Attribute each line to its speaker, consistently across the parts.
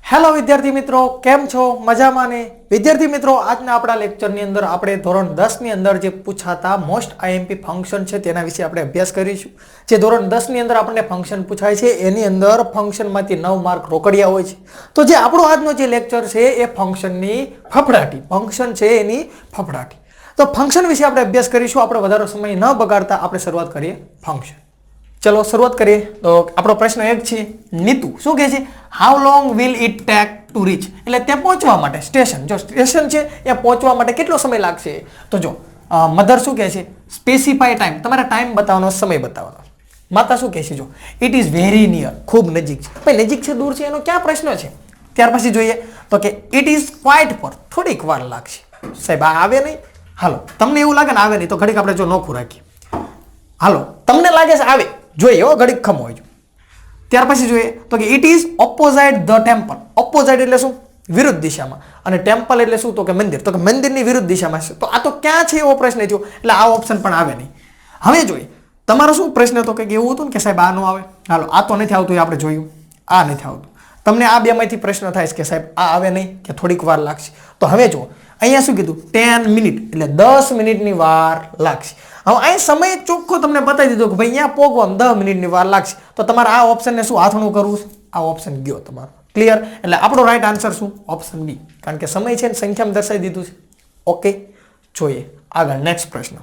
Speaker 1: Hello વિદ્યાર્થી મિત્રો, કેમ છો? મજામાં ને? વિદ્યાર્થી મિત્રો, આજના આપણા લેક્ચરની અંદર આપણે ધોરણ 10 ની અંદર જે પૂછાતા મોસ્ટ આઈએમપી ફંક્શન છે તેના વિશે આપણે અભ્યાસ કરીશું. જે ધોરણ 10 ની અંદર આપણને ફંક્શન પૂછાય છે એની અંદર ફંક્શનમાંથી 9 માર્ક રોકડિયા હોય છે. તો જે આપણો આજનો જે લેક્ચર છે એ ફંક્શનની ફફડાટી, ફંક્શન છે એની ફફડાટી. તો ફંક્શન વિશે આપણે અભ્યાસ કરીશું. આપણે વધારે સમય ન બગાડતા આપણે શરૂઆત કરીએ ફંક્શન. ચલો શરૂઆત કરીએ. તો આપણો પ્રશ્ન એક છે, નીતુ શું કહે છે? How long will it take to reach? એટલે ત્યાં પહોંચવા માટે સ્ટેશન, જો સ્ટેશન છે ત્યાં પહોંચવા માટે કેટલો સમય લાગશે? તો જો મધર શું કહે છે? સ્પેસિફાઈ ટાઈમ, તમારે ટાઈમ બતાવવાનો, સમય બતાવવાનો. માતા શું કહે છે? જો ઇટ ઇઝ વેરી નિયર, ખૂબ નજીક છે. ભાઈ નજીક છે દૂર છે એનો ક્યાં પ્રશ્ન છે? ત્યાર પછી જોઈએ તો કે ઇટ ઇઝ ક્વાઇટ ફોર, થોડીક વાર લાગશે. સાહેબ આ આવે નહીં? હાલો તમને એવું લાગે ને આવે નહીં તો ઘડીક આપણે જો નોખું રાખીએ. હાલો તમને લાગે છે આવે, જોઈએ હો ઘડીક ખમો હોય. ત્યાર પછી જોઈએ તો કે ઇટ ઇઝ ઓપોઝાઇટ ધ ટેમ્પલ. ઓપોઝાઇટ એટલે શું? વિરુદ્ધ દિશામાં. અને ટેમ્પલ એટલે શું? તો કે મંદિર. તો કે મંદિરની વિરુદ્ધ દિશામાં છે. તો આ તો ક્યાં છે એવો પ્રશ્ન થયો, એટલે આ ઓપ્શન પણ આવે નહીં. હવે જોઈએ તમારો શું પ્રશ્ન હતો કે એવું હતું ને કે સાહેબ આ નો આવે. હાલો આ તો નથી આવતું, આપણે જોયું આ નથી આવતું. તમને આ બેમાંથી પ્રશ્ન થાય છે કે સાહેબ આ આવે નહીં કે થોડીક વાર લાગશે. તો હવે જુઓ અહીંયા શું કીધું? 10 મિનિટ, એટલે 10 મિનિટની વાર લાગશે. હવે અહીં સમય ચોખ્ખો તમને બતાવી દીધો કે ભાઈ અહીંયા પોગવામાં 10 મિનિટની વાર લાગશે. તો તમારે આ ઓપ્શનને શું હાથણું કરવું છે? આ ઓપ્શન ગયો તમારો. ક્લિયર? એટલે આપણો રાઈટ આન્સર શું? Option B. કારણ કે સમય છે ને સંખ્યામાં દર્શાવી દીધું છે. ઓકે, જોઈએ આગળ નેક્સ્ટ પ્રશ્ન.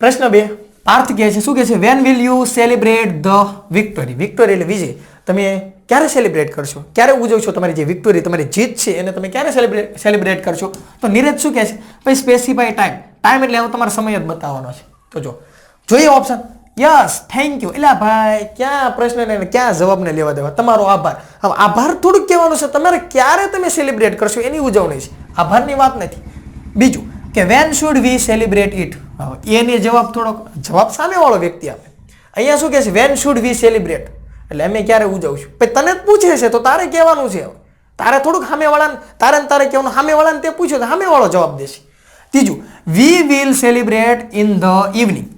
Speaker 1: પ્રશ્ન 2, પાર્થ કહે છે, શું કહે છે? When will you celebrate the victory? Victory એટલે વિજય. તમે ક્યારે સેલિબ્રેટ કરશો? ક્યારે ઉજવશો તમારી જે વિક્ટરી, તમારી જીત છે એને તમે ક્યારે સેલિબ્રેટ કરશો? તો નીરજ શું કહે છે? ભાઈ સ્પેસિફાઈ ટાઈમ. ટાઈમ એટલે હવે તમારે સમય જ બતાવવાનો છે. તો જો જોઈએ ઓપ્શન. Yes, thank you. એટલે ભાઈ ક્યાં પ્રશ્નને ક્યાં જવાબને લેવા દેવા, તમારો આભાર. હવે આભાર થોડુંક કહેવાનું છે, તમારે ક્યારે તમે સેલિબ્રેટ કરશો એની ઉજવણી છે, આભારની વાત નથી. બીજું કે when should we celebrate it? એની જવાબ થોડોક, જવાબ સામેવાળો વ્યક્તિ આપે. અહીંયા શું કહે છે? વેન શુડ વી સેલિબ્રેટ, એટલે અમે ક્યારે ઉજવશું. ભાઈ તને જ પૂછે છે તો તારે કહેવાનું છે. તારે થોડુંક સામેવાળાને તારે કહેવાનું, સામેવાળાને તે પૂછ્યો તો સામેવાળો જવાબ દેશે. ત્રીજું, we will celebrate in the evening.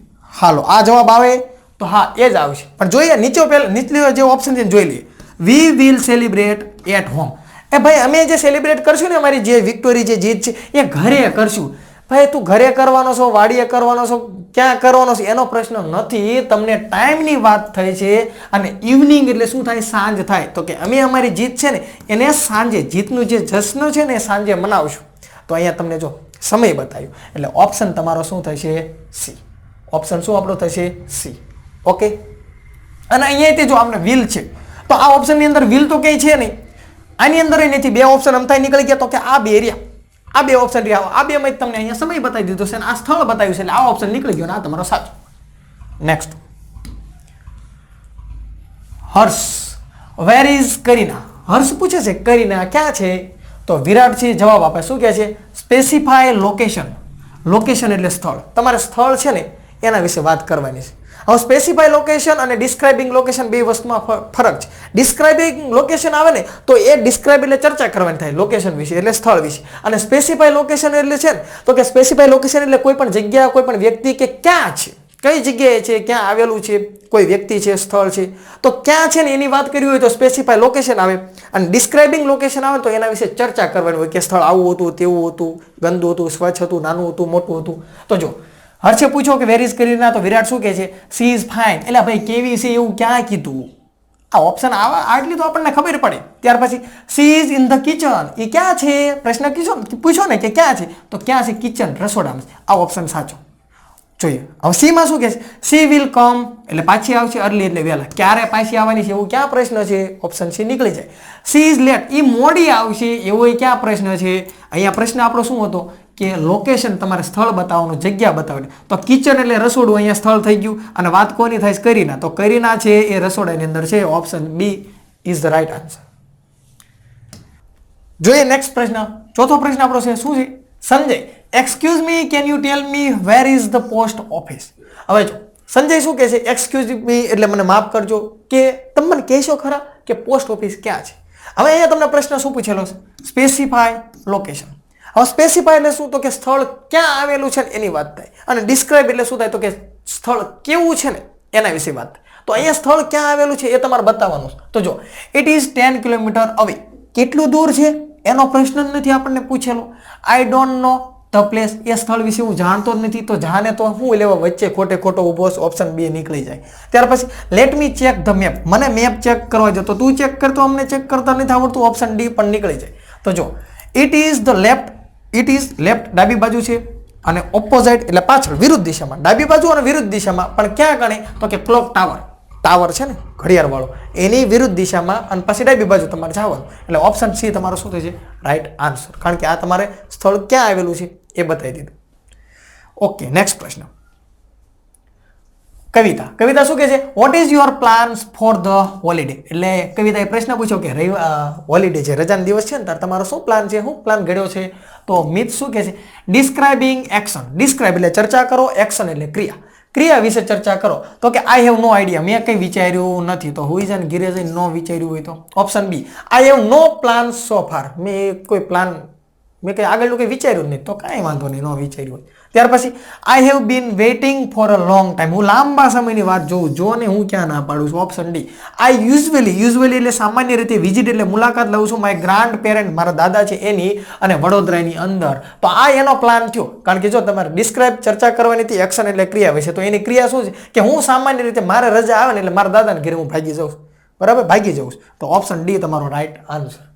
Speaker 1: હાલો આ જવાબ આવે તો હા એ જ આવશે. પણ જોઈએ નીચલો જે ઓપ્શન છે જોઈ લઈએ. We will celebrate at home. એ ભાઈ અમે જે સેલિબ્રેટ કરશું ને અમારી જે વિક્ટોરી જે જીત છે એ ઘરે કરશું. ભાઈ તું ઘરે કરવાનો છો, વાડીએ કરવાનો છો, ક્યાં કરવાનો છે એનો પ્રશ્ન નથી. તમને ટાઈમની વાત થઈ છે. અને ઇવનિંગ એટલે શું થાય? સાંજ થાય. તો કે અમે અમારી જીત છે ને એને સાંજે, જીતનું જે જશ્ન છે ને એ સાંજે મનાવશું. તો અહીંયા તમને જો સમય બતાવ્યો એટલે ઓપ્શન તમારો શું થશે? સી. ઓપ્શન શું આપણો થશે? સી. ઓકે. અને અહીંયાથી જો આપણે વિલ છે તો આ ઓપ્શનની અંદર વિલ તો કંઈ છે નહીં. આની અંદર નથી. બે ઓપ્શન અમથાઈ નીકળી ગયા તો કે આ બે રહ્યા, આ બે ઓપ્શન રહ્યા. આ બેમાં તમને અહીંયા સમય બતાવી દીધો છે અને આ સ્થળ બતાવ્યું છે એટલે આ ઓપ્શન નીકળી ગયો ને આ તમારો સાચો. Next, Harsh where is Kareena? Harsh પૂછે છે કરીના ક્યાં છે? તો વિરાટજી જવાબ આપે. શું કહે છે? Specify location. લોકેશન એટલે સ્થળ. તમારે સ્થળ છે ને એના વિશે વાત કરવાની છે. હવે સ્પેસિફાય લોકેશન અને ડિસ્ક્રાઇબિંગ લોકેશન બે વસ્તુમાં ફરક છે. ડિસ્ક્રાઇબિંગ લોકેશન આવે ને તો એ ડિસ્ક્રાઇબ એટલે ચર્ચા કરવાની થાય લોકેશન વિશે, એટલે સ્થળ વિશે. અને સ્પેસિફાય લોકેશન એટલે છે ને તો કે સ્પેસિફાય લોકેશન એટલે કોઈ પણ જગ્યા, કોઈ પણ વ્યક્તિ કે ક્યાં છે, કઈ જગ્યાએ છે, ક્યાં આવેલું છે, કોઈ વ્યક્તિ છે, સ્થળ છે, તો ક્યાં છે ને એની વાત કરવી હોય તો સ્પેસિફાય લોકેશન આવે. અને ડિસ્ક્રાઇબિંગ લોકેશન આવે તો એના વિશે ચર્ચા કરવાની હોય કે સ્થળ આવું હતું, તેવું હતું, ગંદુ હતું, સ્વચ્છ હતું, નાનું હતું, મોટું હતું. તો જો હર્ષે પૂછ્યો કે વેર ઇઝ કરીના? તો વિરાટ શું કહે છે? She is fine. એટલે ભાઈ કેવી છે એવું ક્યાં કીધું? આ ઓપ્શન આટલી તો આપણને ખબર પડે. ત્યાર પછી she is in the kitchen. એ ક્યાં છે? પ્રશ્ન પૂછો ને કે ક્યાં છે? તો ક્યાં છે? કિચન, રસોડામાં. આ ઓપ્શન સાચો. જોઈએ હવે સી માં શું કહે છે? સી વિલ કમ, એટલે પાછી આવશે, અર્લી એટલે વહેલા. ક્યારે પાછી આવવાની છે એવું ક્યાં પ્રશ્ન છે? ઓપ્શન સી નીકળી જાય. સી ઇઝ લેટ, એ મોડી આવશે એવો ક્યાં પ્રશ્ન છે? અહીંયા પ્રશ્ન આપણો શું હતો કે લોકેશન, તમારે સ્થળ બતાવવાનું, જગ્યા બતાવવાની. તો કિચન એટલે રસોડું, અહીંયા સ્થળ થઈ ગયું. અને વાત કોની થાય છે? કરીના. તો કરીના છે એ રસોડાની અંદર છે. Option B is the right answer. જોઈએ નેક્સ્ટ પ્રશ્ન. ચોથો પ્રશ્ન આપણો છે શું છે? Sanjay excuse me, can you tell me where is the post office? હવે જો સંજય શું કહે છે? એક્સક્યુઝ મી એટલે મને માફ કરજો, કે તમે મને કહેશો ખરા કે પોસ્ટ ઓફિસ ક્યાં છે? હવે અહીંયા તમને પ્રશ્ન શું પૂછેલો છે? Specify location. હવે સ્પેસિફાય એટલે શું? તો કે સ્થળ ક્યાં આવેલું છે એની વાત થાય. અને ડિસ્ક્રાઇબ એટલે શું થાય? તો કે સ્થળ કેવું છે ને એના વિશે વાત થાય. તો અહીંયા સ્થળ ક્યાં આવેલું છે એ તમારે બતાવવાનું છે. તો જો ઇટ ઇઝ 10 કિલોમીટર અવે. કેટલું દૂર છે એનો પ્રશ્ન જ નથી આપણને પૂછેલો. I don't know the place, એ સ્થળ વિશે હું જાણતો જ નથી. તો જાણે તો હું લેવા વચ્ચે ખોટે ખોટો ઊભો ઓપ્શન બી નીકળી જાય. ત્યાર પછી let me check the map, મને મેપ ચેક કરવા જો. તો તું ચેક કરતો, અમને ચેક કરતા નથી આવડતું, ઓપ્શન ડી પણ નીકળી જાય. તો જો it is the left, it is left ડાબી બાજુ છે અને ઓપોઝિટ એટલે પાછળ વિરુદ્ધ દિશામાં, ડાબી બાજુ અને વિરુદ્ધ દિશામાં. પણ ક્યાં ગણે તો કે ક્લોક ટાવર, ટાવર છે ને ઘડિયાળ વાળો, એની વિરુદ્ધ દિશામાં અને પછી ડાબી બાજુ તમારે જવાનું. એટલે ઓપ્શન સી તમારો શું થશે? Right answer. કારણ કે આ તમારે સ્થળ ક્યાં આવેલું છે એ બતાવી દીધું. ઓકે, નેક્સ્ટ પ્રશ્ન. કવિતા, કવિતા શું કહે છે? What is your plans for the holiday? એટલે કવિતાએ પ્રશ્ન પૂછ્યો કે હોલિડે છે, રજાનો દિવસ છે ને, તાર તમારો શું પ્લાન છે, શું પ્લાન ઘડ્યો છે? તો મિથ શું કહે છે? Describing action. ડિસ્ક્રાઇબ એટલે ચર્ચા કરો, એક્શન એટલે ક્રિયા, ક્રિયા વિશે ચર્ચા કરો. તો કે આઈ હેવ નો આઈડિયા, મેં કંઈ વિચાર્યું નથી. તો હુઈ જન ઘીરે જઈને નો વિચાર્યું હોય તો option B I have no plan so far, મેં કોઈ પ્લાન, મેં કંઈ આગળનું કંઈ વિચાર્યું જ નહીં. તો કાંઈ વાંધો નહીં, ન વિચાર્યું હોય. ત્યાર પછી I have been waiting for a long time, હું લાંબા સમયની વાત જોઉં. જો ને હું ક્યાં ના પાડું છું? Option D. આઈ યુઝ્યુઅલી એટલે સામાન્ય રીતે વિઝિટ એટલે મુલાકાત લઉં છું માય ગ્રાન્ડ પેરેન્ટ, મારા દાદા છે એની, અને વડોદરાની અંદર. તો આ એનો પ્લાન થયો. કારણ કે જો તમારે ડિસ્ક્રાઇબ ચર્ચા કરવાની હતી, એક્શન એટલે ક્રિયા વિશે, તો એની ક્રિયા શું છે કે હું સામાન્ય રીતે મારે રજા આવે ને એટલે મારા દાદાને ઘરે હું ભાગી જાઉં છું. બરાબર, ભાગી જાઉં છું. તો ઓપ્શન ડી તમારો રાઈટ આન્સર.